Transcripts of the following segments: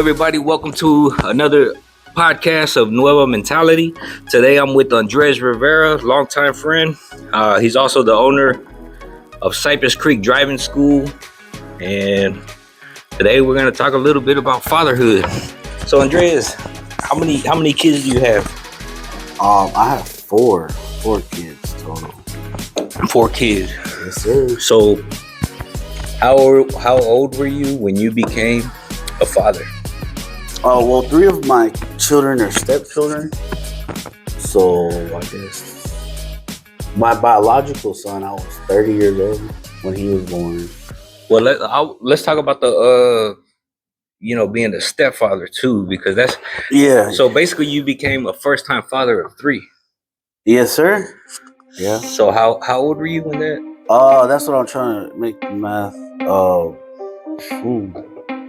everybody. Welcome to another podcast of Nueva Mentality. Today, I'm with Andres Rivera, longtime friend. He's also the owner of Cypress Creek Driving School. And today, we're going to talk a little bit about fatherhood. So, Andres, how many kids do you have? I have four kids total. 4 kids. Yes, sir. So, how old were you when you became a father? Well, 3 of my children are stepchildren. So I guess my biological son, I was 30 years old when he was born. Well, let's talk about the being a stepfather too, because that's So basically, you became a first-time father of 3. Yes, sir. Yeah. So how old were you when that? That's what I'm trying to make the math.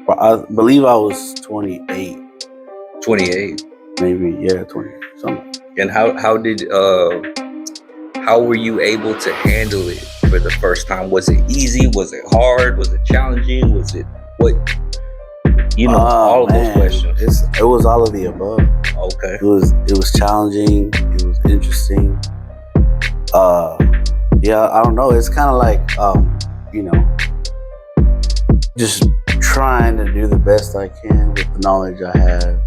I believe I was 28. 28. Maybe, yeah, 20 something. And how were you able to handle it for the first time? Was it easy? Was it hard? Was it challenging? Was it what? All of those questions. It was all of the above. Okay. It was challenging. It was interesting. I don't know. It's kind of like just trying to do the best I can with the knowledge I have.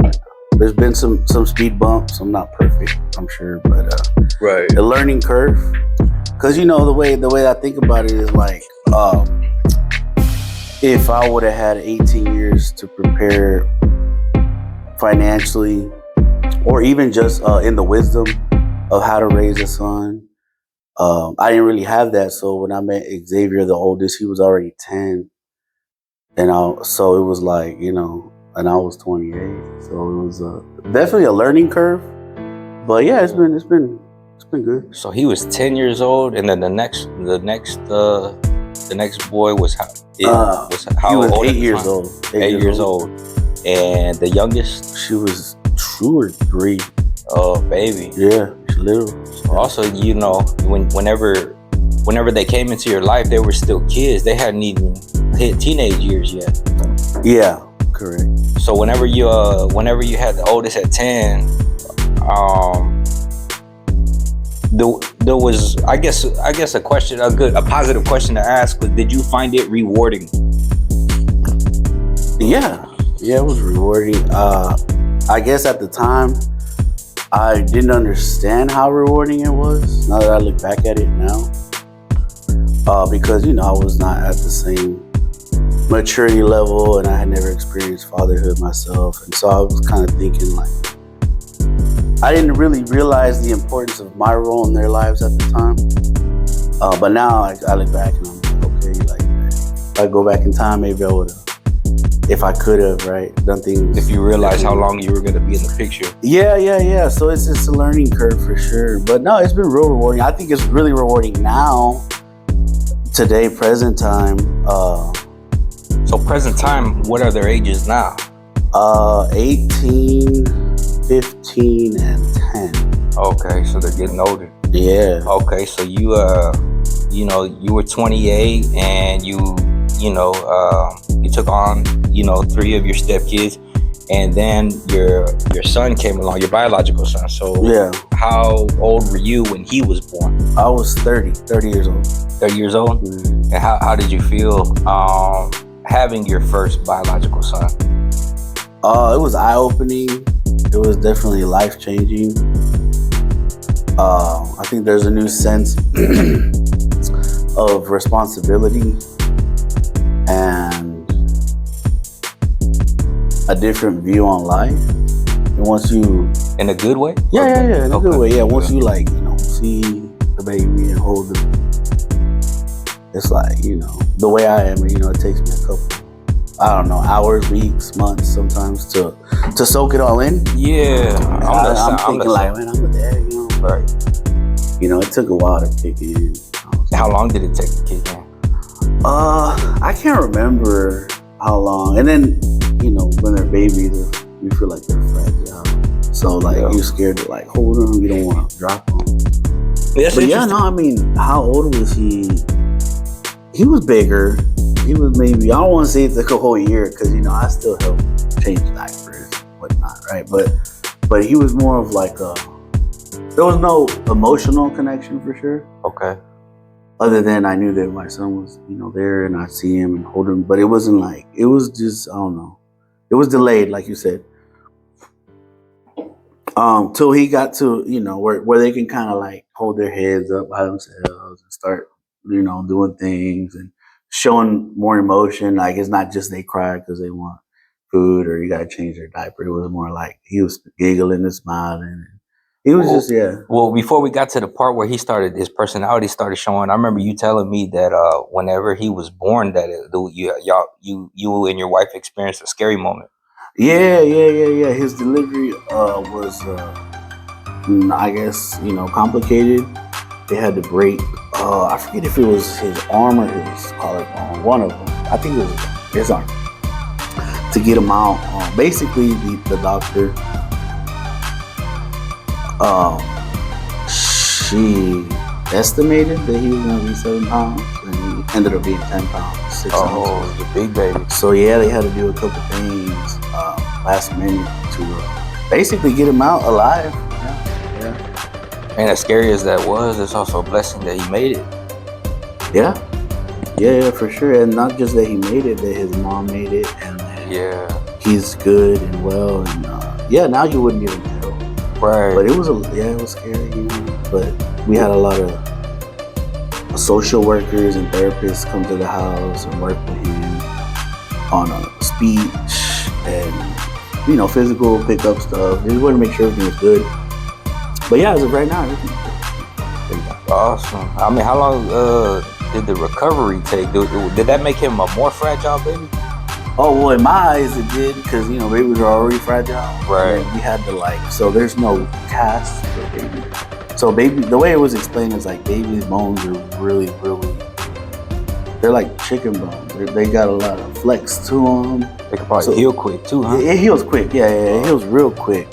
There's been some speed bumps. I'm not perfect, I'm sure, but right. A learning curve. Because the way I think about it is like, if I would have had 18 years to prepare financially, or even just in the wisdom of how to raise a son, I didn't really have that. So when I met Xavier, the oldest, he was already 10. So it was like, and I was 28. So it was definitely a learning curve. But yeah, it's been good. So he was 10 years old, and then the next boy was how he was old? 8 years old. 8 years old. And the youngest? She was 2 or 3. Oh, baby. Yeah, she's little. So also, whenever they came into your life, they were still kids. They hadn't even hit teenage years yet. Yeah, correct. So whenever you had the oldest at 10, there was I guess a positive question to ask was, did you find it rewarding? Yeah, it was rewarding. I guess at the time I didn't understand how rewarding it was. Now that I look back at it now, because I was not at the same maturity level, and I had never experienced fatherhood myself, and so I was kind of thinking like, I didn't really realize the importance of my role in their lives at the time. But now I look back and I'm like, okay, like if I go back in time, maybe I would have, if I could have, right, done things. If you realize how long you were going to be in the picture. Yeah. So it's just a learning curve for sure. But no, it's been real rewarding. I think it's really rewarding now, today, present time. So present time, what are their ages now? 18, 15, and 10. Okay, so they're getting older. Yeah. Okay, so you were 28, and you took on 3 of your stepkids, and then your son came along, your biological son. So yeah. How old were you when he was born? I was 30 years old. 30 years old? Mm-hmm. And how did you feel having your first biological son? It was eye-opening. It was definitely life-changing. I think there's a new sense of responsibility and a different view on life. And once you... In a good way? Yeah, in a good way. Yeah, once you see the baby and hold it, it's like, the way I am, it takes me a couple, hours, weeks, months sometimes to soak it all in. Yeah. I'm thinking man, I'm a dad, Right. It took a while to kick in. How long did it take to kick in? I can't remember how long. And then, when they're babies, you feel like they're fragile. So you're scared to hold them, you don't want to drop them. But how old was he? He was bigger. He was maybe, I don't want to say it took a whole year, because I still help change diapers and whatnot, right? But he was more of like there was no emotional connection for sure. Okay. Other than I knew that my son was, there, and I'd see him and hold him. But it wasn't like, it was just, I don't know. It was delayed, like you said. Till he got to, where they can kind of like hold their heads up by themselves and start, doing things and showing more emotion. Like, it's not just they cry because they want food or you got to change their diaper. It was more like he was giggling and smiling. It was just, yeah. Well, before we got to the part where his personality started showing, I remember you telling me that whenever he was born, that you and your wife experienced a scary moment. Yeah. His delivery was, I guess, complicated. They had to break. I forget if it was his arm or his collarbone. One of them. I think it was his arm. To get him out, basically the doctor. She estimated that he was going to be 7 pounds, and he ended up being 10 pounds, 6 ounces. Oh, the big baby. So yeah, they had to do a couple things last minute to basically get him out alive. Yeah. And as scary as that was, it's also a blessing that he made it. Yeah, for sure. And not just that he made it, that his mom made it, and that he's good and well, and now you wouldn't even tell. Right. But it was scary, But we had a lot of social workers and therapists come to the house and work with him on a speech and physical pickup stuff. They wanted to make sure everything was good. But yeah, as of right now, everything's good. Awesome. I mean, how long did the recovery take? Did that make him a more fragile baby? Oh, well, in my eyes it did, because, babies are already fragile. Right. And we had to so there's no cast for baby. So the way it was explained is like baby's bones are really, really, they're like chicken bones. They got a lot of flex to them. They could probably heal quick too, huh? It heals quick, it heals real quick.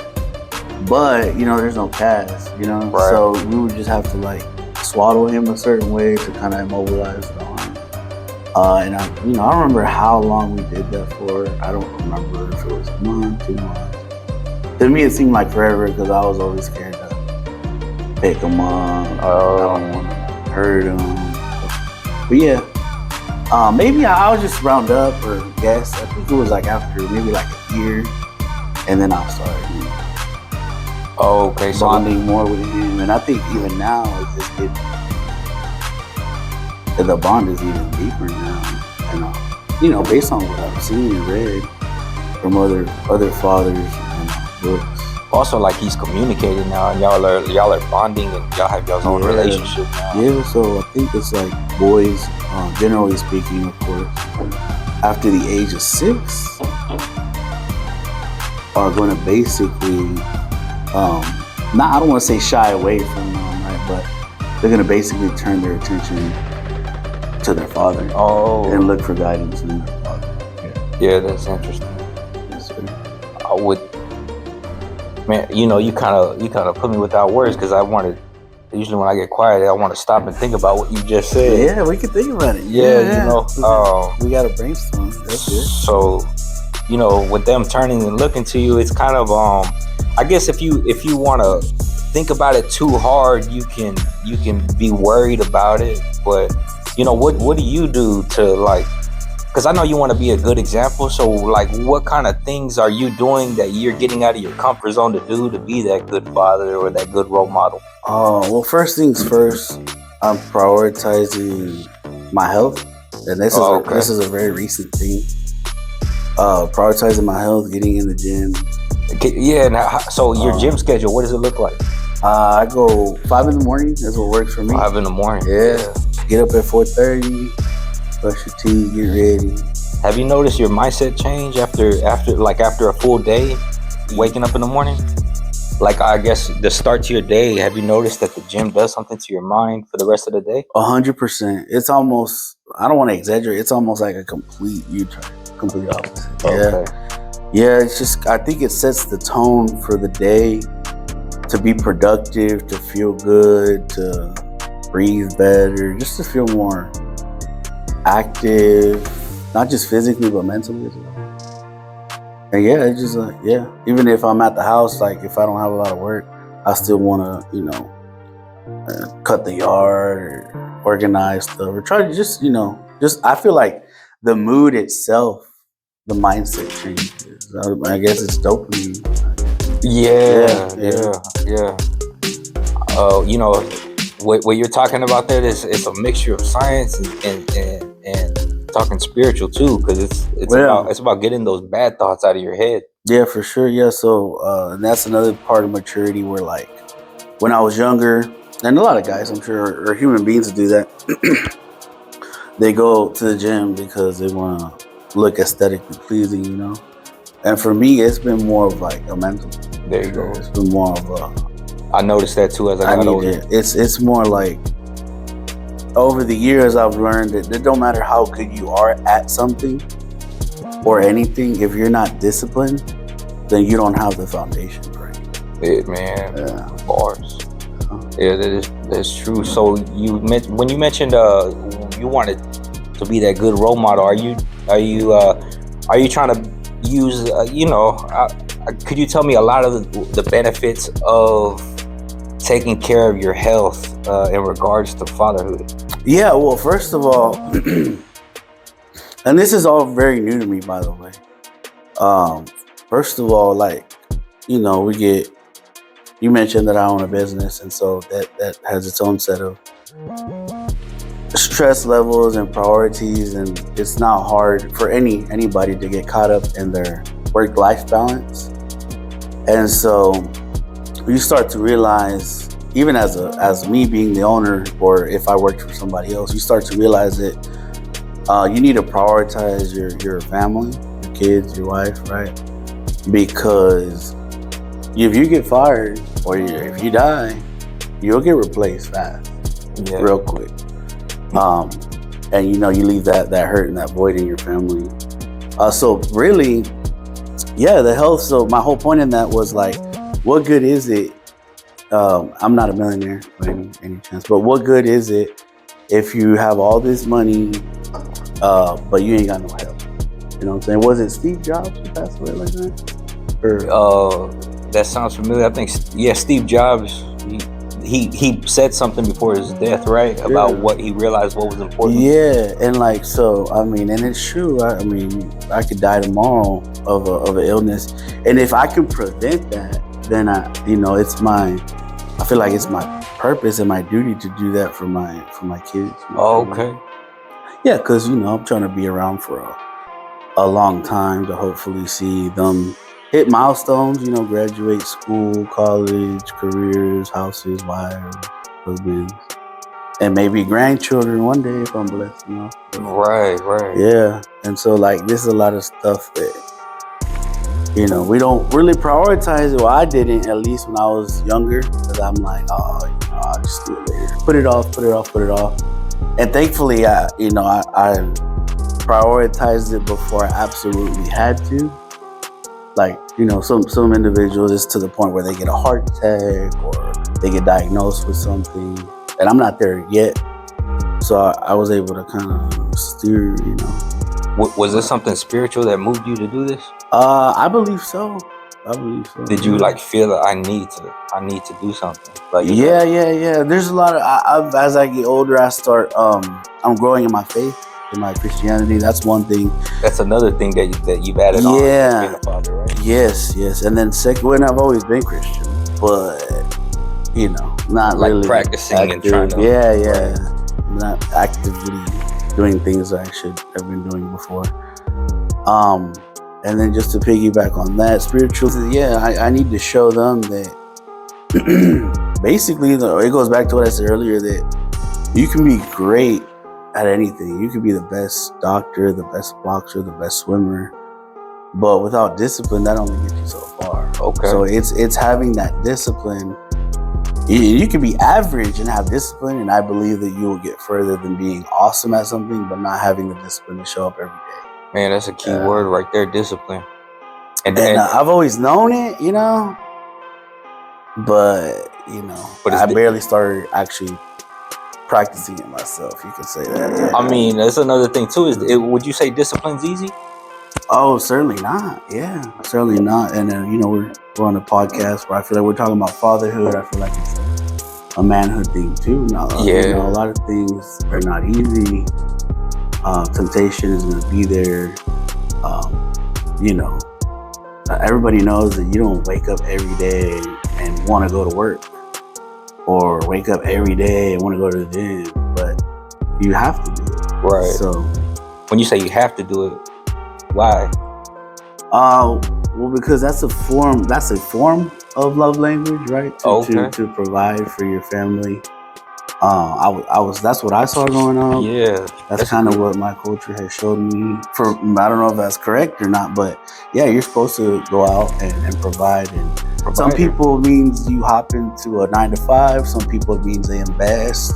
But, there's no cast, Right. So we would just have to swaddle him a certain way to kind of immobilize the arm. And I don't remember how long we did that for. I don't remember if it was a month, 2 months. To me, it seemed like forever because I was always scared to pick him up. I don't want to hurt him. But yeah, maybe I'll just round up or guess. I think it was after maybe a year, and then I'll start bonding more with him. And I think even now it's just getting. The bond is even deeper now, and based on what I've seen and read from other fathers and books. Also, he's communicating now, and y'all are bonding, and y'all have y'all's own relationship now. Yeah, so I think it's boys, generally speaking, of course, after the age of 6, are going to basically, I don't want to say shy away from mom, right, but they're going to basically turn their attention to their father and look for guidance in their father. Yeah, that's interesting. Yes, sir. I would, man. You kind of put me without words because I wanted. Usually when I get quiet, I want to stop and think about what you just said. Yeah, we can think about it. Yeah. We got to brainstorm. That's good. So, with them turning and looking to you, it's kind of I guess if you want to think about it too hard, you can be worried about it, but. What do you do to because I know you want to be a good example. So what kind of things are you doing that you're getting out of your comfort zone to do to be that good father or that good role model? Well, first things first, I'm prioritizing my health. And this is a very recent thing. Prioritizing my health, getting in the gym. Yeah. Now, so your gym schedule, what does it look like? I go 5 in the morning. That's what works for me. 5 in the morning. Yeah. Get up at 4:30, brush your teeth, get ready. Have you noticed your mindset change after a full day, waking up in the morning? I guess the start to your day, have you noticed that the gym does something to your mind for the rest of the day? 100%. It's almost, I don't want to exaggerate, it's almost like a complete U-turn, complete opposite. Okay. Yeah, it's just, I think it sets the tone for the day to be productive, to feel good, to breathe better, just to feel more active, not just physically, but mentally as well. And yeah, it's just yeah. Even if I'm at the house, like if I don't have a lot of work, I still want to, cut the yard or organize stuff or try to just, just I feel like the mood itself, the mindset changes. I guess it's dopamine. Yeah, Yeah. yeah. You know, what you're talking about there is it's a mixture of science and talking spiritual too, because it's about getting those bad thoughts out of your head. Yeah, for sure. Yeah. So and that's another part of maturity where like when I was younger, and a lot of guys I'm sure or human beings do that. They go to the gym because they want to look aesthetically pleasing, And for me, it's been more of like a mental. There you go. It's been more of a. I noticed that too as I got older. It's more like over the years I've learned that it don't matter how good you are at something or anything, if you're not disciplined, then you don't have the foundation for it. Man, bars. Yeah, that's true. So when you mentioned you wanted to be that good role model, are you trying to use could you tell me a lot of the benefits of taking care of your health in regards to fatherhood? Yeah, well, first of all, and this is all very new to me, by the way. First of all, like, you mentioned that I own a business, and so that has its own set of stress levels and priorities, and it's not hard for anybody to get caught up in their work-life balance. And so you start to realize, even as me being the owner, or if I worked for somebody else, you start to realize that you need to prioritize your family, your kids, your wife, right? Because if you get fired or if you die, you'll get replaced fast, real quick. And you leave that hurt and that void in your family. So really, the health. So my whole point in that was like, what good is it? I'm not a millionaire by any chance, but what good is it if you have all this money, but you ain't got no health? You know what I'm saying? Was it Steve Jobs who passed away like that? That sounds familiar. I think, Steve Jobs, he said something before his death, right? About what he realized what was important. Yeah, and like, so, and it's true. I could die tomorrow of an illness. And if I can prevent that, then I feel like it's my purpose and my duty to do that for my kids. Okay. Yeah, because, I'm trying to be around for a long time to hopefully see them hit milestones, graduate school, college, careers, houses, wives, husbands, and maybe grandchildren one day if I'm blessed, Right. Yeah. And so like this is a lot of stuff that, we don't really prioritize it. Well, I didn't, at least when I was younger, because I'm like, I'll just do it later. Put it off. And thankfully, I prioritized it before I absolutely had to. Like, some individuals, it's to the point where they get a heart attack or they get diagnosed with something, and I'm not there yet. So I was able to kind of steer, Was this something spiritual that moved you to do this? I believe so. Did you feel that I need to do something? Yeah. There's a lot of, as I get older, I start, I'm growing in my faith, in my Christianity. That's one thing. That's another thing that you've added on. Being a father, right? Yes. And then second, I've always been Christian, but not like really practicing active. And trying to. Yeah. Not actively doing things I should have been doing before. And then just to piggyback on that, spiritual, I need to show them that basically, it goes back to what I said earlier, that you can be great at anything. You can be the best doctor, the best boxer, the best swimmer, but without discipline, that only gets you so far. Okay. So it's having that discipline. You can be average and have discipline, and I believe that you will get further than being awesome at something, but not having the discipline to show up every day. Man, that's a key word right there, discipline. And I've always known it, but I barely started actually practicing it myself. You could say that. Yeah. That's another thing too. Would you say discipline's easy? Oh, certainly not. Yeah, certainly not. And then we're on a podcast where I feel like we're talking about fatherhood. I feel like it's a manhood thing too. Now, Yeah. a lot of things are not easy. Temptation is going to be there. You know, everybody knows that you don't wake up every day and want to go to work, or wake up every day and want to go to the gym, but you have to do it. Right. So when you say you have to do it, why? Well, because that's a form of love language, right? To provide for your family. That's what I saw growing up. Yeah. That's kind of what my culture has showed me. I don't know if that's correct or not, but yeah, you're supposed to go out and provide. And some people means you hop into a 9 to 5. Some people it means they invest.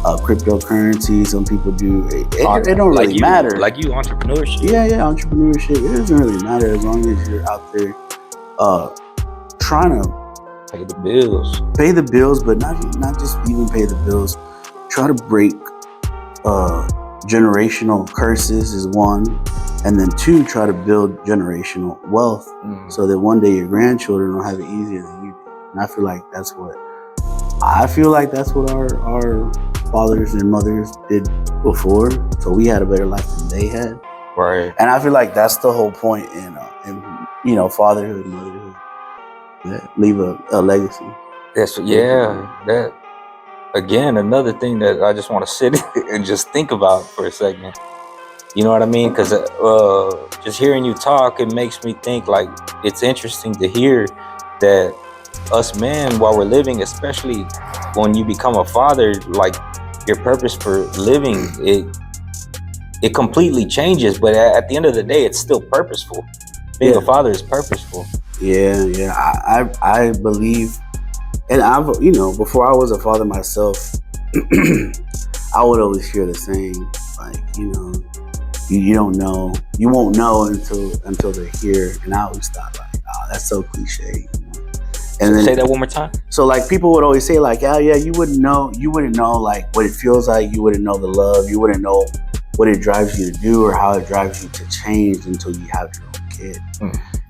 Cryptocurrency. Some people do. It don't really matter. Like you, entrepreneurship. Yeah, entrepreneurship. It doesn't really matter as long as you're out there trying to pay the bills. Pay the bills, but not just even pay the bills. Try to break generational curses is one, and then 2, try to build generational wealth so that one day your grandchildren will have it easier than you do. And I feel like that's what our fathers and mothers did before. So we had a better life than they had. Right. And I feel like that's the whole point in fatherhood, motherhood. Yeah, leave a legacy. That again, another thing that I just want to sit and just think about for a second. You know what I mean? Because just hearing you talk, it makes me think like it's interesting to hear that us men, while we're living, especially when you become a father, like your purpose for living, it completely changes. But at the end of the day, it's still purposeful. Being a father is purposeful. Yeah. I believe, and I've before I was a father myself, I would always hear the saying like you don't know, you won't know until they're here, and I always thought like, oh, that's so cliche. And then say that one more time. So like people would always say like, oh yeah, you wouldn't know like what it feels like, you wouldn't know the love, you wouldn't know what it drives you to do or how it drives you to change until you have your own kid.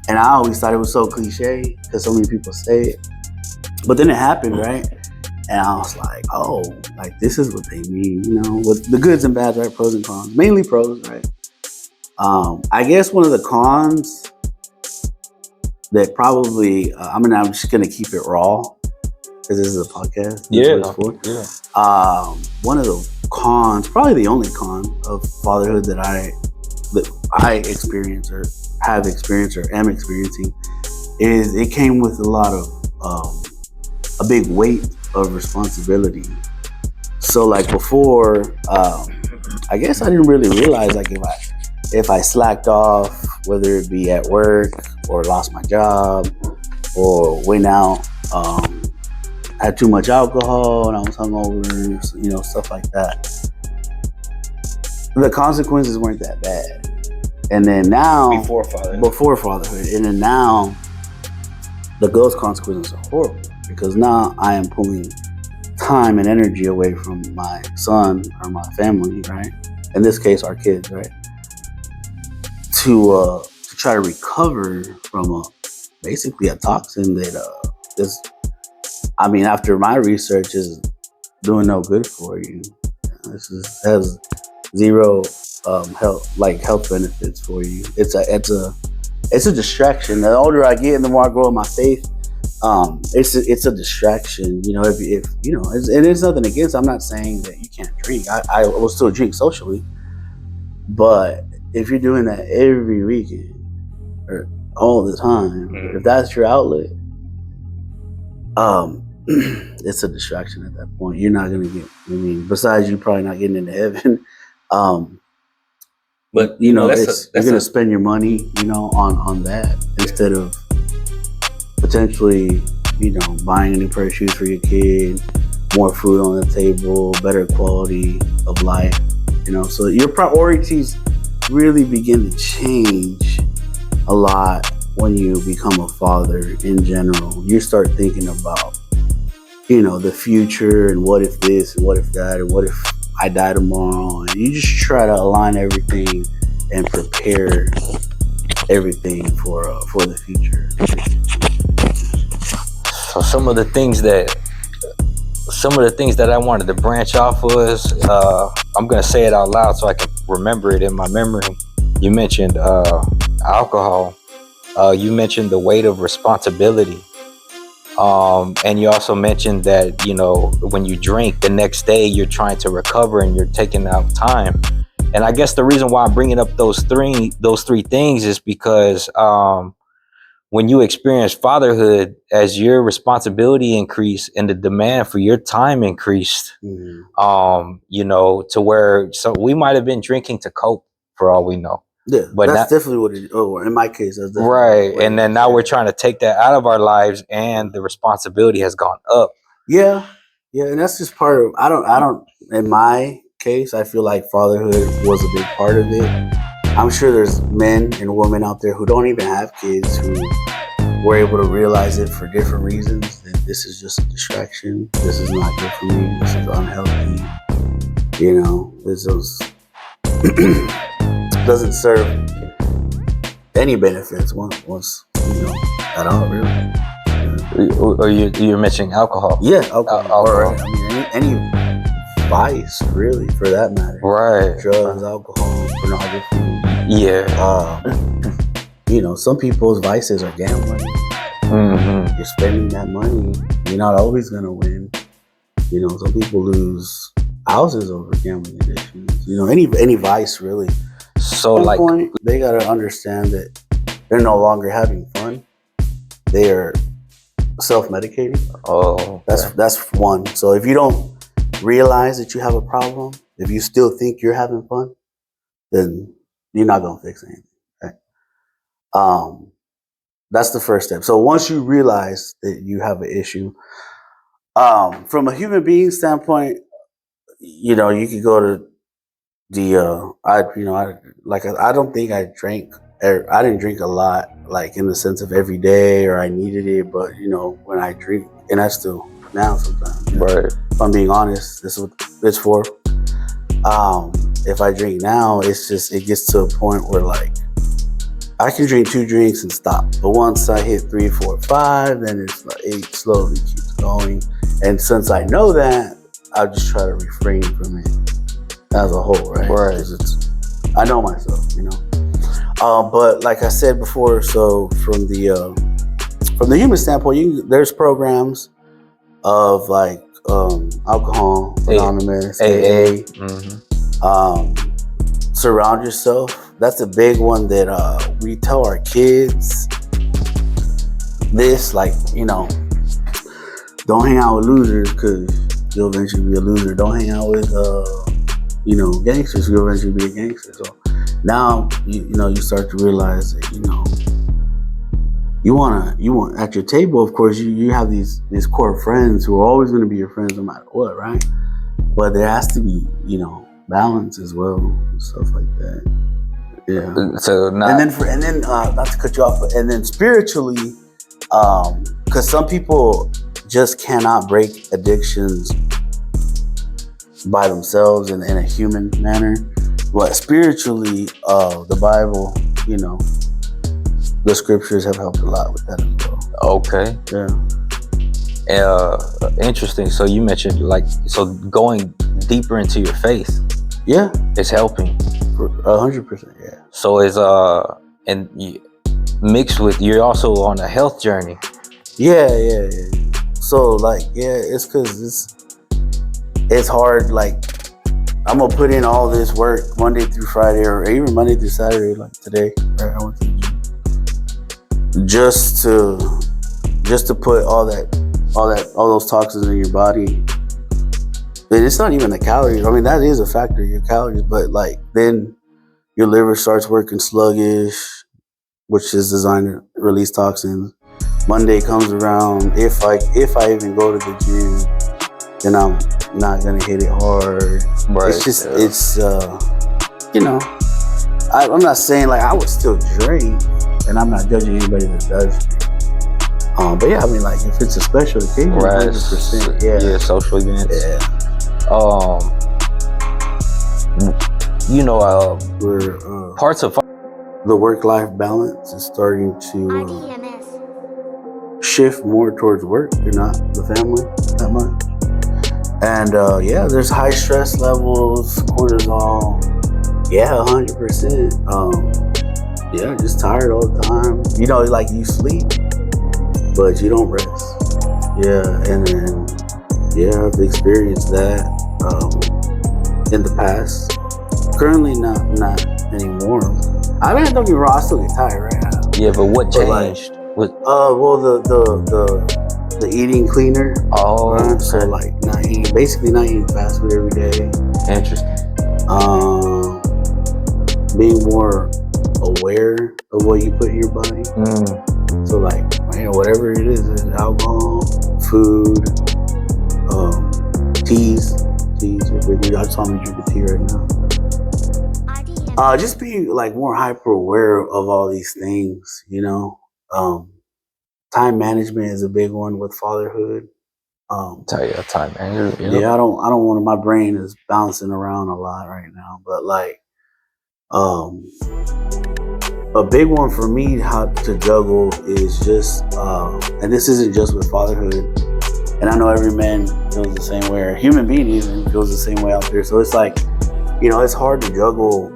And I always thought it was so cliche because so many people say it, but then it happened, right? And I was like, oh, like this is what they mean, with the goods and bads, right? Pros and cons, mainly pros, right? I guess one of the cons that probably I'm just gonna keep it raw because this is a podcast. One of the cons, probably the only con of fatherhood that I experience or have experienced or am experiencing is it came with a lot of a big weight of responsibility. So like before, I guess I didn't really realize like if I slacked off, whether it be at work or lost my job or went out, had too much alcohol and I was hungover, stuff like that. The consequences weren't that bad. And then now, before fatherhood, and then now, those consequences are horrible because now I am pulling time and energy away from my son or my family, right? In this case, our kids, right? To try to recover from basically a toxin that after my research is doing no good for you. This has zero health benefits for you. It's a distraction. The older I get and the more I grow in my faith, it's a distraction. If and it's nothing against. I'm not saying that you can't drink. I will still drink socially, but if you're doing that every weekend or all the time, if that's your outlet, it's a distraction at that point. You're not gonna get. Besides you probably not getting into heaven. But you're gonna spend your money, on that instead of potentially, buying a new pair of shoes for your kid, more food on the table, better quality of life, So your priorities really begin to change a lot when you become a father in general. You start thinking about, the future and what if this and what if that and what if I die tomorrow, and you just try to align everything and prepare everything for the future. So some of the things that I wanted to branch off was, I'm gonna say it out loud so I can remember it in my memory. You mentioned alcohol. You mentioned the weight of responsibility. And you also mentioned that, when you drink the next day, you're trying to recover and you're taking out time. And I guess the reason why I'm bringing up those three things is because when you experience fatherhood, as your responsibility increased and the demand for your time increased, to where, so we might have been drinking to cope for all we know. Yeah, but that's definitely what it. Oh, in my case, that's definitely right. And then now we're trying to take that out of our lives, and the responsibility has gone up. Yeah, and that's just part of. I don't. In my case, I feel like fatherhood was a big part of it. I'm sure there's men and women out there who don't even have kids who were able to realize it for different reasons. That this is just a distraction. This is not good for me. This is unhealthy. This is doesn't serve any benefits once at all, really. Or you're mentioning alcohol. Yeah, alcohol. Or any vice, really, for that matter. Right. Drugs, alcohol, pornography. Yeah. Some people's vices are gambling. Mm-hmm. You're spending that money. You're not always gonna win. Some people lose houses over gambling addictions. Any vice, really. So, at one point, they gotta understand that they're no longer having fun. They are self-medicating. Oh, okay. That's one. So if you don't realize that you have a problem, if you still think you're having fun, then you're not gonna fix anything. Right? That's the first step. So once you realize that you have an issue, from a human being standpoint, you could go to the I don't think I drank. I didn't drink a lot, like in the sense of every day or I needed it, but when I drink, and I still now sometimes. Right. If I'm being honest, this is what it's for. If I drink now, it gets to a point where like I can drink 2 drinks and stop, but once I hit 3, 4, 5, then it slowly keeps going. And since I know that, I just try to refrain from it as a whole, right? Right. I know myself, But like I said before, so from the human standpoint, there's programs of like Alcohol Anonymous, AA. Mm-hmm. Surround yourself. That's a big one that we tell our kids. This, don't hang out with losers because you'll eventually be a loser. Don't hang out with gangsters. You'll eventually be a gangster. So now you start to realize that you want at your table. Of course, you have these core friends who are always going to be your friends no matter what, right? But there has to be balance as well and stuff like that. Yeah. So now, and then not to cut you off, and then spiritually, because some people just cannot break addictions by themselves in a human manner. But spiritually, the Bible, the scriptures have helped a lot with that as well. Okay. Yeah. Interesting. So you mentioned going deeper into your faith. Yeah. It's helping. 100%. Yeah. So it's and mixed with, you're also on a health journey. Yeah. So it's because it's hard. Like, I'm gonna put in all this work Monday through Friday, or even Monday through Saturday, like today. Right? I went to the gym just to put all those toxins in your body. And it's not even the calories. I mean, that is a factor, your calories, but then your liver starts working sluggish, which is designed to release toxins. Monday comes around. If I even go to the gym, then I'm not gonna hit it hard. Right. It's just I'm not saying I would still drink, and I'm not judging anybody that does drink. But yeah, I mean, if it's a special occasion, right. 100%. Yeah, social events. Yeah. We're parts of the work-life balance is starting to shift more towards work and not the family that much. And yeah, there's high stress levels, cortisol. Yeah, 100%. Yeah, just tired all the time. You know, like you sleep, but you don't rest. Yeah, and then yeah, I've experienced that in the past. Currently, not anymore. I mean, don't get me wrong, I still get tired right now. Yeah, but what changed? Well, the eating cleaner. Oh, right? okay. So like not eating fast food every day. Interesting. Being more aware of what you put in your body. So like, whatever it is, alcohol, food, teas. I saw me drinking tea right now. Just be like more hyper aware of all these things, you know. Time management is a big one with fatherhood. Tell you time management. Yep. Yeah, I don't want my brain is bouncing around a lot right now, but like, a big one for me how to juggle is just, and this isn't just with fatherhood, and I know every man feels the same way, or a human being even feels the same way out there. So it's like, it's hard to juggle,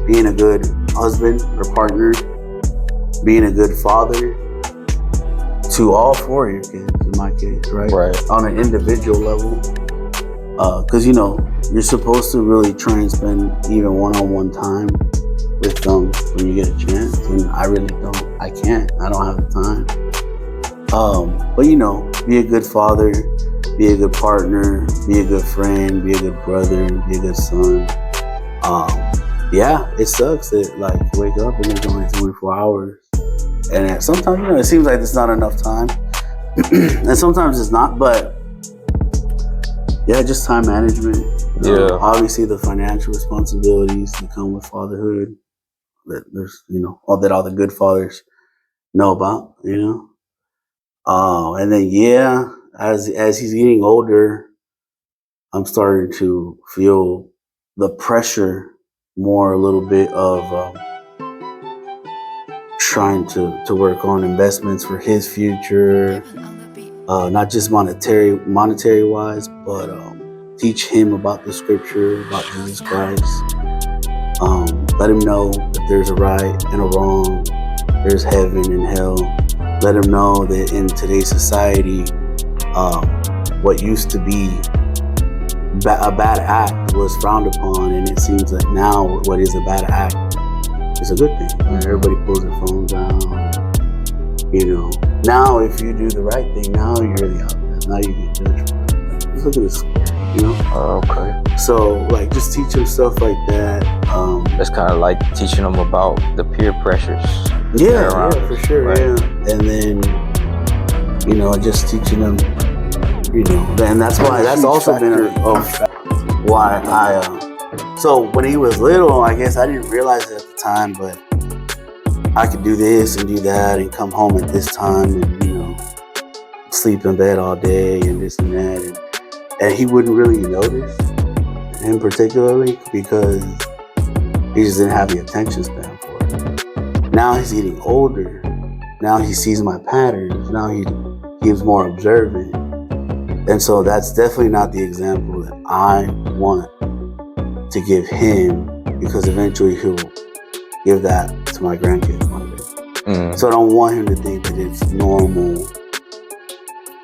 being a good husband or partner, being a good father to all four of your kids, in my case, right? On an individual level. Because, you're supposed to really try and spend even one-on-one time with them when you get a chance. And I really don't. I can't. I don't have the time. But, be a good father, be a good partner, be a good friend, be a good brother, be a good son. Yeah, it sucks that, like, you wake up and there's only 24 hours. And sometimes, it seems like it's not enough time. And sometimes it's not, but yeah, just time management. Obviously the financial responsibilities that come with fatherhood that there's, all the good fathers know about, and then, yeah, as he's getting older, I'm starting to feel the pressure more a little bit of, trying to work on investments for his future, not just monetary wise, but teach him about the scripture, about Jesus Christ. Let him know that there's a right and a wrong, there's heaven and hell. Let him know that in today's society, what used to be a bad act was frowned upon, and it seems like now what is a bad act is a good thing. Everybody pulls their phones down. Now if you do the right thing, now you're the outcast. Now you get judged for it. Just look at this, Okay. So like, just teach them stuff like that. It's kind of like teaching them about the peer pressures. Yeah, for sure. Right? Yeah, and then just teaching them, and that's also been why I. So when he was little, I guess I didn't realize it at the time, but I could do this and do that and come home at this time and, sleep in bed all day and this and that. And he wouldn't really notice, him particularly, because he just didn't have the attention span for it. Now he's getting older. Now he sees my patterns. Now he's more observant. And so that's definitely not the example that I want to give him, because eventually he'll give that to my grandkids one day. So I don't want him to think that it's normal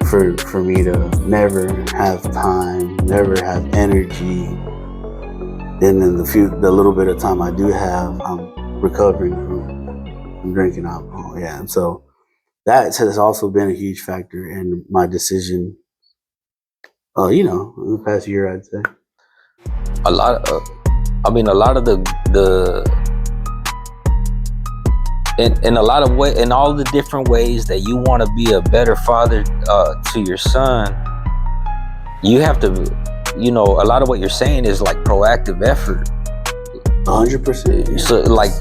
for me to never have time, never have energy, and then the little bit of time I do have, I'm recovering from drinking alcohol. Yeah, and so that has also been a huge factor in my decision. In the past year, I'd say. A lot of the in a lot of way, in all the different ways that you want to be a better father to your son, you have to, a lot of what you're saying is like proactive effort. 100%. Yeah. So like,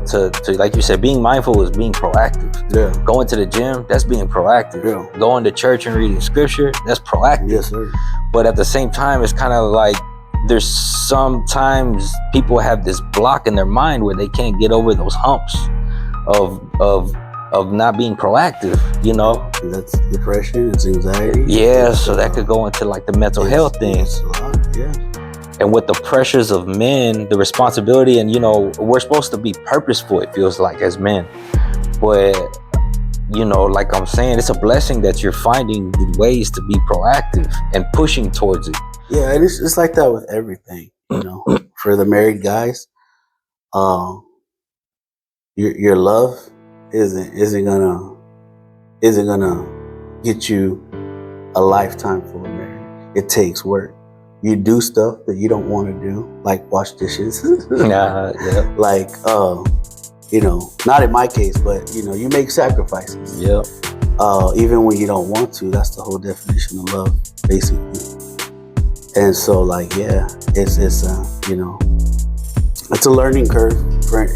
to like you said, being mindful is being proactive. Yeah. Going to the gym, that's being proactive. Yeah. Going to church and reading scripture, that's proactive. Yes, sir. But at the same time, it's kind of like there's sometimes people have this block in their mind where they can't get over those humps of not being proactive, you know. That's depression, it's anxiety. Yeah, so that could go into like the mental health thing. Yeah. And with the pressures of men, the responsibility, and you know, we're supposed to be purposeful, it feels like, as men. But you know, like I'm saying, it's a blessing that you're finding ways to be proactive and pushing towards it. Yeah, and it's like that with everything, you know. For the married guys, your love isn't gonna get you a lifetime full of marriage. It takes work. You do stuff that you don't want to do, like wash dishes. Yeah. Like, you know, not in my case, but you know, you make sacrifices. Yeah. Even when you don't want to. That's the whole definition of love, basically. And so, like, yeah, it's you know, it's a learning curve.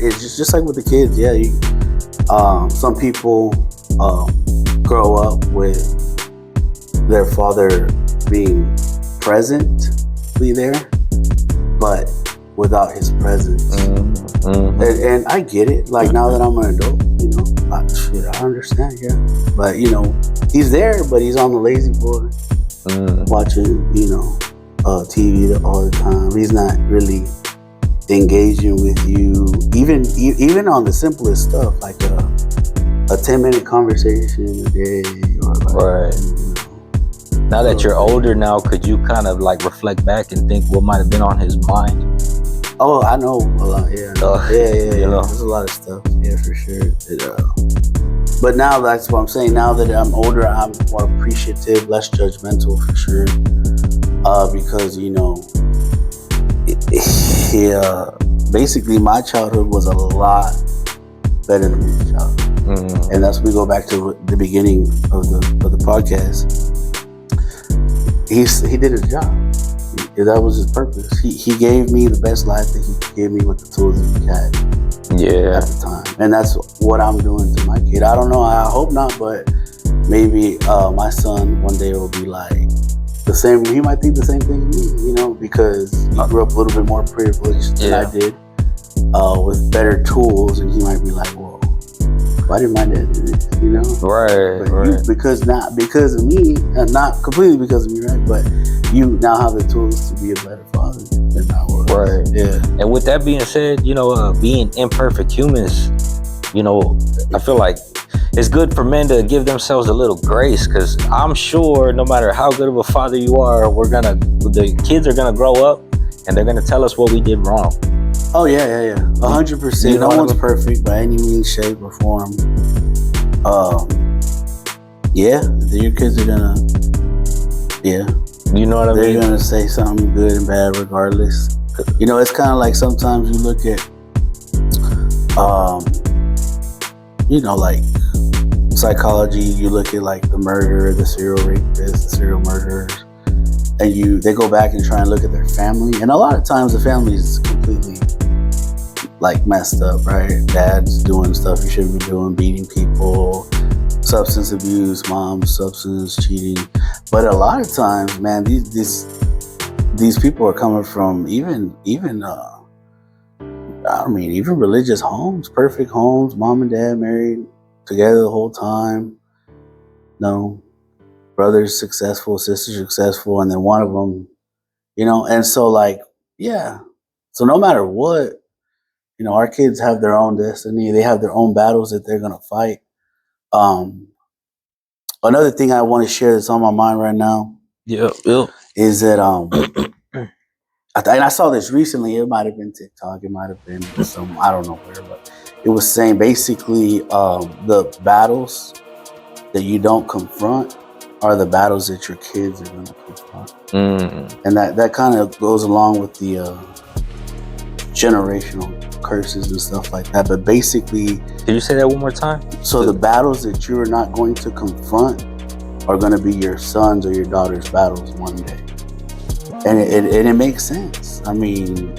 It's just like with the kids. Yeah, some people grow up with their father being presently there, but without his presence. Mm-hmm. And I get it. Like, now that I'm an adult, you know, I understand. Yeah, but you know, he's there, but he's on the lazy boy, watching, you know, TV all the time. He's not really engaging with you, even on the simplest stuff, like a 10-minute conversation a day, or like, right. You know. Now that you're older now, could you kind of like reflect back and think what might have been on his mind? Oh, I know a lot. Yeah, yeah. You know, there's a lot of stuff. Yeah, for sure. But now that's what I'm saying. Now that I'm older, I'm more appreciative, less judgmental, for sure. Because you know, basically my childhood was a lot better than his childhood, and that's when we go back to the beginning of the podcast. He did his job. That was his purpose. He gave me the best life that he could give me with the tools that he had. Yeah. At the time, and that's what I'm doing to my kid. I don't know. I hope not, but maybe my son one day will be like the same. He might think the same thing as me, you know, because he grew up a little bit more privileged than I did, with better tools, and he might be like, "Whoa, why did my dad do this?" You know, right, but right. Because of me, not completely because of me, right? But you now have the tools to be a better father than I was. Right. Yeah. And with that being said, you know, being imperfect humans, you know, I feel like it's good for men to give themselves a little grace, because I'm sure no matter how good of a father you are, the kids are gonna grow up and they're gonna tell us what we did wrong. Oh yeah, 100%. No one's perfect by any means, shape, or form. Yeah, your kids are gonna, you know what I mean? They're gonna say something good and bad regardless. You know, it's kind of like sometimes you look at, you know, like psychology. You look at like the murderer, the serial rapist, the serial murderers, and they go back and try and look at their family. And a lot of times the family is completely like messed up, right? Dad's doing stuff he shouldn't be doing, beating people, substance abuse, mom's substance, cheating. But a lot of times, man, these people are coming from even religious homes, perfect homes, mom and dad married together the whole time. No, brother's successful, sister's successful, and then one of them, you know. And so, like, yeah. So no matter what, you know, our kids have their own destiny. They have their own battles that they're gonna fight. Another thing I want to share that's on my mind right now, is that and I saw this recently. It might have been TikTok. It might have been some, I don't know where, but it was saying basically the battles that you don't confront are the battles that your kids are going to confront. And that kind of goes along with the generational curses and stuff like that. But basically, can you say that one more time? So the battles that you're not going to confront are going to be your sons or your daughter's battles one day. And it makes sense. I mean,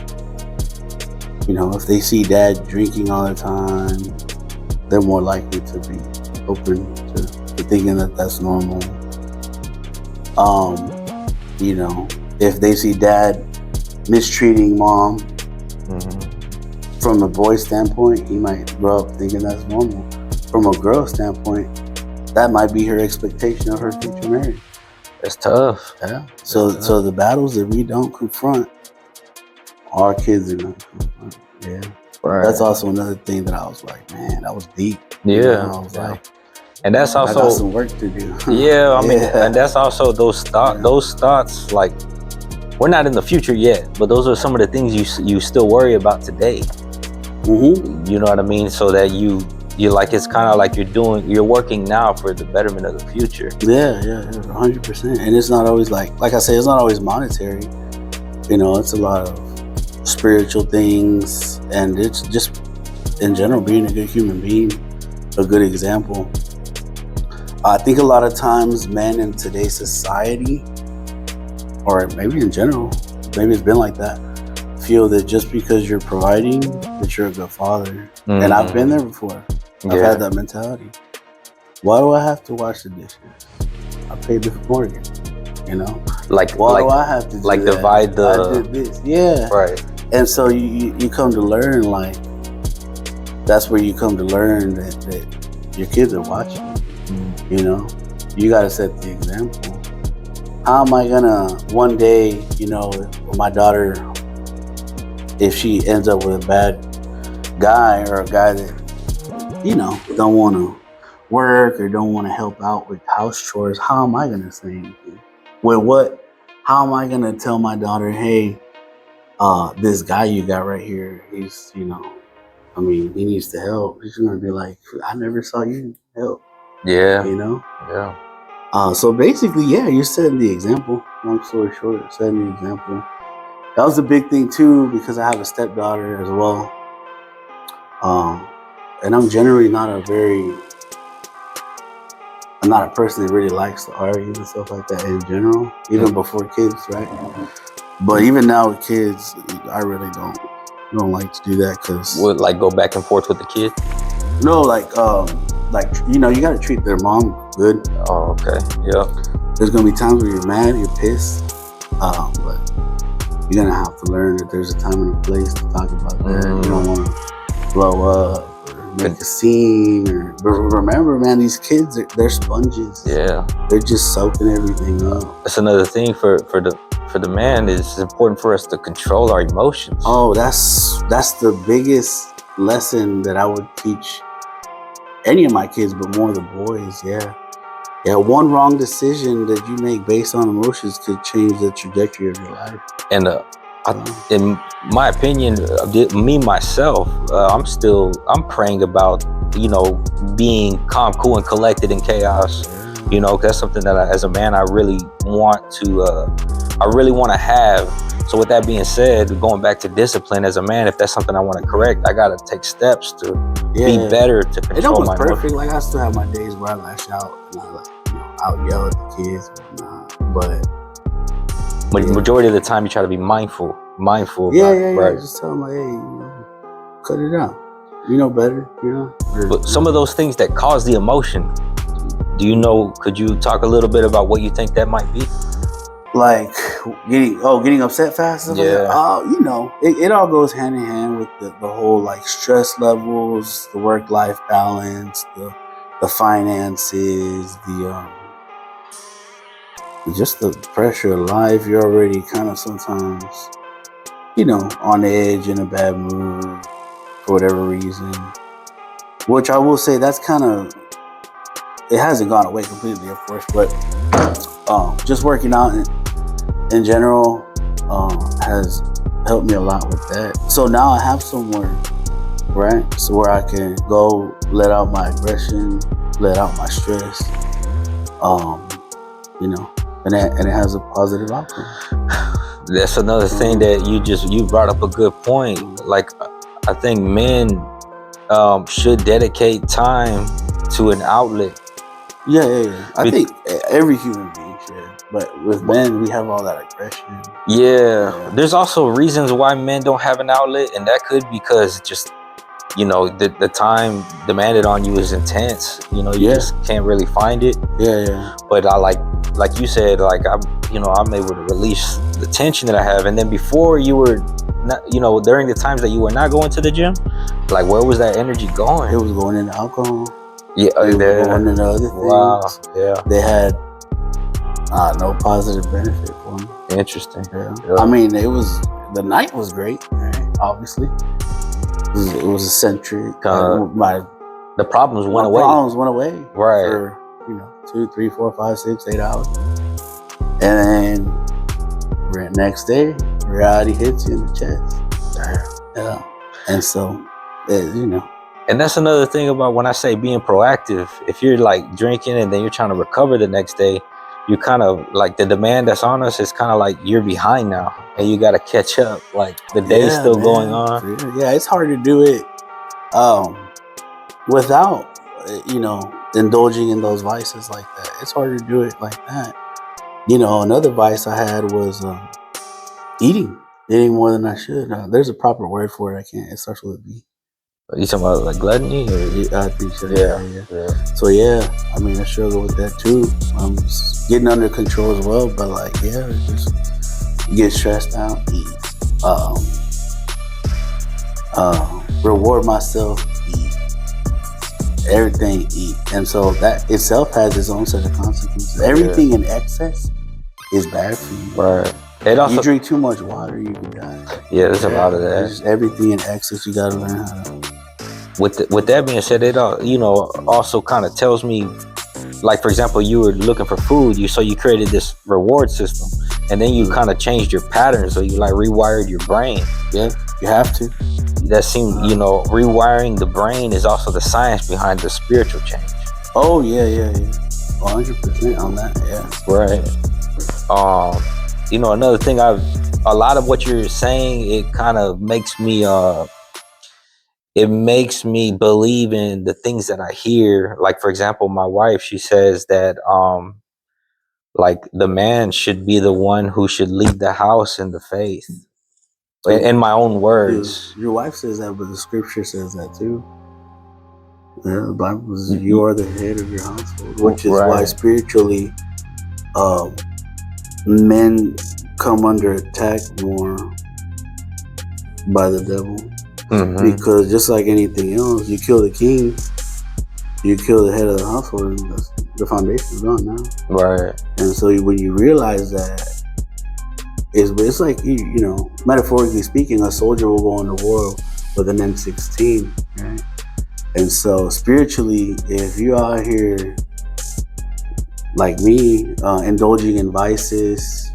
you know, if they see dad drinking all the time, they're more likely to be open to thinking that that's normal. You know, if they see dad mistreating mom. Mm-hmm. From a boy's standpoint, he might grow up thinking that's normal. From a girl's standpoint, that might be her expectation of her future marriage. That's tough. Yeah. So the battles that we don't confront, our kids are not confront. Yeah. Right. That's also another thing that I was like, man, that was deep. Yeah. I was like, and that's also I got some work to do. Yeah, I mean, and that's also those thoughts. Like, we're not in the future yet, but those are some of the things you still worry about today. Mm-hmm. You know what I mean? So that you like, it's kind of like you're working now for the betterment of the future. Yeah, 100%. And it's not always like I say, it's not always monetary. You know, it's a lot of spiritual things, and it's just in general being a good human being, a good example. I think a lot of times men in today's society, or maybe in general, maybe it's been like that, feel that just because you're providing, that you're a good father. Mm-hmm. And I've been there before. I've had that mentality. Why do I have to wash the dishes? I paid the mortgage, you know? Why do I have to do that? Divide the... I did this. Yeah. Right. And so you come to learn, like, that's where you come to learn that your kids are watching. Mm-hmm. You know? You got to set the example. How am I gonna, one day, you know, my daughter, if she ends up with a bad guy, or a guy that, you know, don't want to work or don't want to help out with house chores, how am I gonna say anything? How am I gonna tell my daughter, hey, this guy you got right here, he's, you know, I mean, he needs to help. She's gonna be like, I never saw you help. Yeah. You know? Yeah. So basically, yeah, you're setting the example. Long story short, setting the example. That was a big thing too, because I have a stepdaughter as well. And I'm generally not a person that really likes to argue and stuff like that in general, even before kids, right? But even now with kids, I really don't like to do that, because would like go back and forth with the kid. No, like you know, you gotta treat their mom good. Oh, okay. Yeah. There's gonna be times where you're mad, you're pissed, but you're gonna have to learn that there's a time and a place to talk about that. You don't want to blow up or make a scene. But remember, man, these kids, they're sponges. Yeah. They're just soaking everything up. That's another thing for the man. It's important for us to control our emotions. Oh, that's the biggest lesson that I would teach any of my kids, but more the boys. Yeah, one wrong decision that you make based on emotions could change the trajectory of your life. And in my opinion, me myself, I'm praying about, you know, being calm, cool, and collected in chaos. You know, that's something that as a man I really want to have. So with that being said, going back to discipline as a man, if that's something I want to correct, I gotta take steps to be better, to control my emotions. Perfect. Like, I still have my days where I lash out and I, like, you know, out yell at the kids, but majority of the time you try to be mindful. Yeah. Right. Just tell them, like, hey, you know, cut it out. You know better, you know. But some of those things that cause the emotion, could you talk a little bit about what you think that might be? Like getting upset fast. Yeah. You know, it all goes hand in hand with the whole, like, stress levels, the work-life balance, the finances, just the pressure of life. You're already kind of sometimes, you know, on edge, in a bad mood for whatever reason. Which I will say, that's kind of, it hasn't gone away completely, of course, but just working out in general has helped me a lot with that. So now I have somewhere, right? So where I can go let out my aggression, let out my stress, you know, and it has a positive outcome. That's another thing that you brought up a good point. Like, I think men should dedicate time to an outlet. Yeah. I think every human being should. But with men, we have all that aggression. Yeah. There's also reasons why men don't have an outlet, and that could be because just, you know, the time demanded on you is intense. You know, you just can't really find it. Yeah. But I like you said, like, I'm able to release the tension that I have. And then before you were not, during the times that you were not going to the gym, like where was that energy going? It was going into alcohol. Yeah, it was going into other things. Wow. Yeah. They had no positive benefit for me. Interesting. Yeah. I mean, the night was great, right? Obviously. It was eccentric. The problems went away. Problems went away. Right. For 2, 3, 4, 5, 6, 8 hours. And then next day, reality hits you in the chest. Yeah. And so, And that's another thing about when I say being proactive. If you're like drinking and then you're trying to recover the next day, you kind of like the demand that's on us is kind of like you're behind now and you got to catch up. Like the day's still going on. Yeah, it's hard to do it without, indulging in those vices like that. It's hard to do it like that. Another vice I had was eating more than I should. There's a proper word for it. It starts with a B. You talking about like gluttony? I think so. Yeah. So I mean, I struggle with that too. I'm getting under control as well, but just get stressed out, eat, reward myself, eat, everything, eat, and so that itself has its own set of consequences. Everything in excess is bad for you. Right. You drink too much water, you can die. Yeah, there's a lot of that. Just everything in excess, you got to learn how to. With that being said, it also kind of tells me, like for example, you were looking for food, so you created this reward system, and then you kind of changed your pattern, so you like rewired your brain. Yeah, you have to. That seems, rewiring the brain is also the science behind the spiritual change. Oh yeah, 100% on that. Yeah, right. Another thing, a lot of what you're saying, it kind of makes me believe in the things that I hear. Like for example, my wife, she says that like the man should be the one who should lead the house in the faith. In my own words. Your wife says that, but the scripture says that too. Yeah, the Bible says you are the head of your household, which is why spiritually men come under attack more by the devil. Mm-hmm. Because just like anything else, you kill the king, you kill the head of the household, and the foundation is gone now. Right. And so when you realize that, it's like, metaphorically speaking, a soldier will go into war with an M16, right? And so spiritually, if you're out here like me, indulging in vices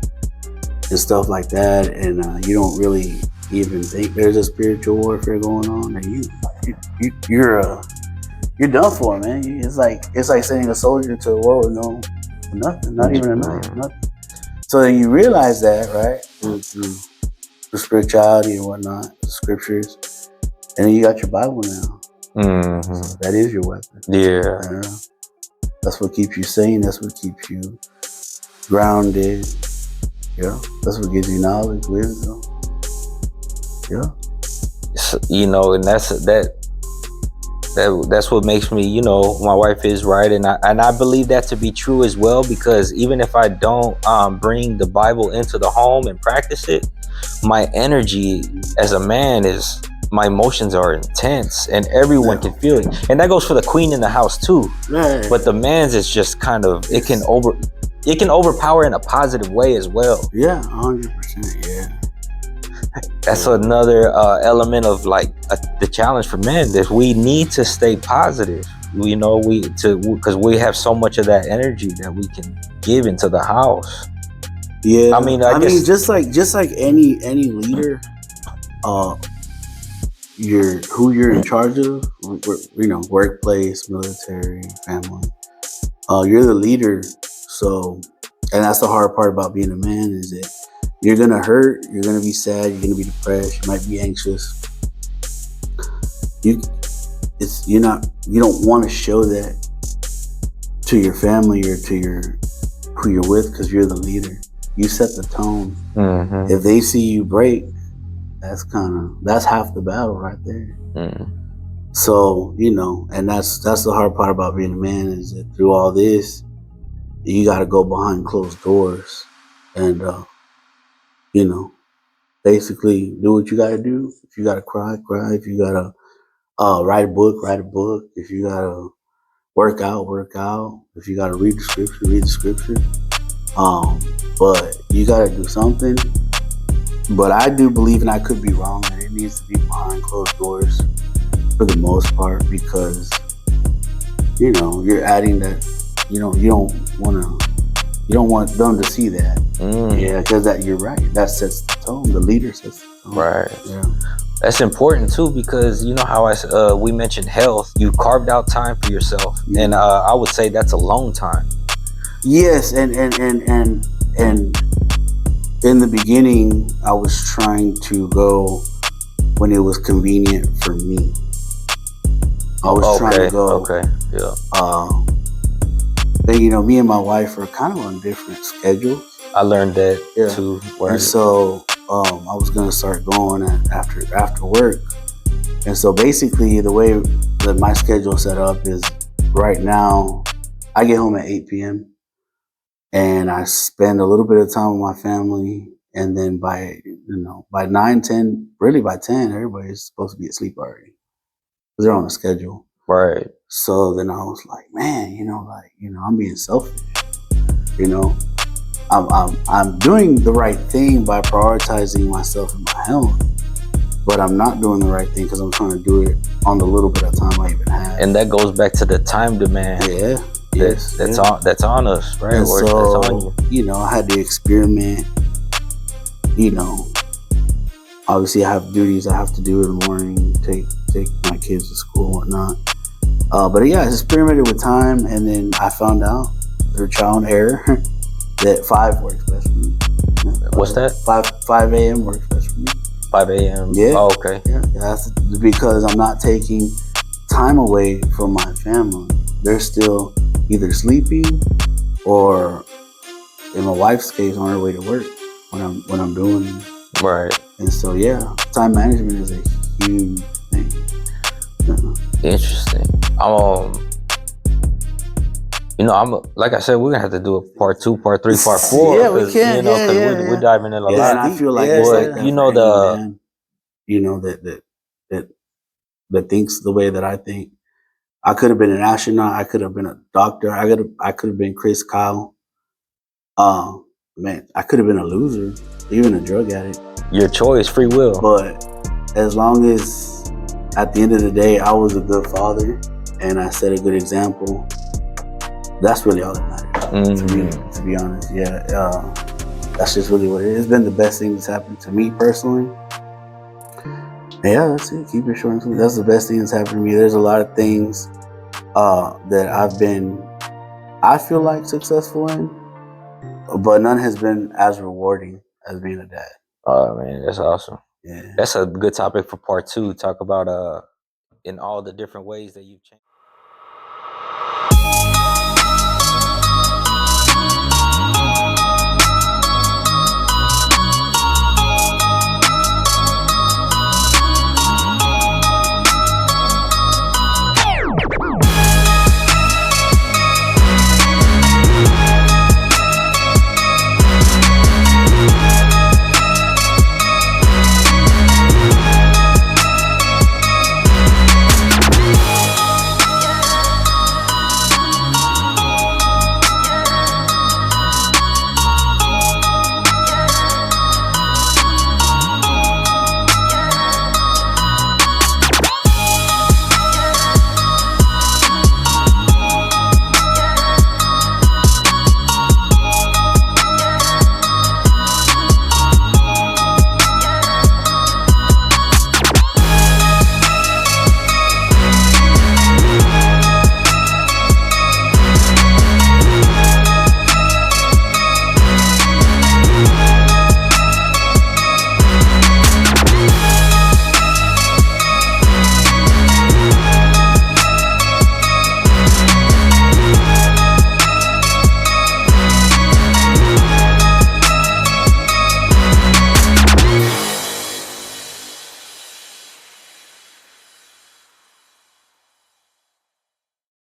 and stuff like that, and you don't really even think there's a spiritual warfare going on, and you're done for, man. It's like sending a soldier to a war with nothing, not even a knife, nothing. So then you realize that, right, through the spirituality and whatnot, the scriptures, and then you got your Bible now. Mm-hmm. So that is your weapon. Yeah. That's what keeps you sane. That's what keeps you grounded. Yeah. That's what gives you knowledge, wisdom. Yeah. So, and that's what makes me, my wife is right, and I believe that to be true as well, because even if I don't bring the Bible into the home and practice it, my energy as a man my emotions are intense, and everyone can feel it, and that goes for the queen in the house too. Right. But the man's is just kind of it can overpower in a positive way as well. Yeah, 100%. Yeah. That's another element of the challenge for men, that we need to stay positive. Because we have so much of that energy that we can give into the house. Yeah, I mean, just like any leader, who you're in charge of, workplace, military, family. You're the leader, so, and that's the hard part about being a man, is that you're gonna hurt, you're gonna be sad, you're gonna be depressed, you might be anxious. You don't want to show that to your family or to who you're with, because you're the leader. You set the tone. Mm-hmm. If they see you break, that's half the battle right there. Mm. So, and that's the hard part about being a man, is that through all this, you got to go behind closed doors and you know, basically do what you gotta do. If you gotta cry, cry. If you gotta write a book, write a book. If you gotta work out, work out. If you gotta read the scripture, read the scripture. Um, but you gotta do something. But I do believe, and I could be wrong, that it needs to be behind closed doors for the most part, because you're adding that. You don't want them to see that. Yeah, because you're right. That sets the tone. The leader sets the tone. Right. Yeah. That's important too, because you know how we mentioned health. You carved out time for yourself, and I would say that's alone time. Yes, and in the beginning, I was trying to go when it was convenient for me. I was trying to go. Okay. Yeah. But me and my wife are kind of on different schedules. I learned that too. Right. And so I was gonna start going after work. And so basically, the way that my schedule set up is right now, I get home at 8 p.m. and I spend a little bit of time with my family. And then by 9, 10, really by 10, everybody's supposed to be asleep already because they're on a schedule. Right. So then I was like, man, I'm being selfish. I'm doing the right thing by prioritizing myself and my health, but I'm not doing the right thing because I'm trying to do it on the little bit of time I even have. And that goes back to the time demand. Yeah. That's on us, right? And or so, that's on you. I had to experiment. Obviously I have duties I have to do in the morning, take my kids to school and whatnot. But yeah, I experimented with time, and then I found out through trial and error that 5 works best for me. What's that? 5 a.m. works best for me. 5 a.m. Yeah. Oh, okay. Yeah, that's because I'm not taking time away from my family. They're still either sleeping or, in my wife's case, on her way to work when I'm doing it. Right. And so yeah, time management is a huge thing. Interesting. I'm like I said, we're gonna have to do a part 2, part 3, part 4. Yeah, we can. We're diving in a lot. And I feel like that thinks the way that I think. I could have been an astronaut. I could have been a doctor. I could have been Chris Kyle. Man, I could have been a loser, even a drug addict. Your choice, free will. But as long as at the end of the day I was a good father and I set a good example, that's really all that matters to me, to be honest. Yeah, that's just really what it is. It's been the best thing that's happened to me personally. Yeah, that's it. Keep it short and sweet. That's the best thing that's happened to me. There's a lot of things that I feel like successful in, but none has been as rewarding as being a dad. Oh man, that's awesome. Yeah, that's a good topic for part 2. Talk about in all the different ways that you've changed.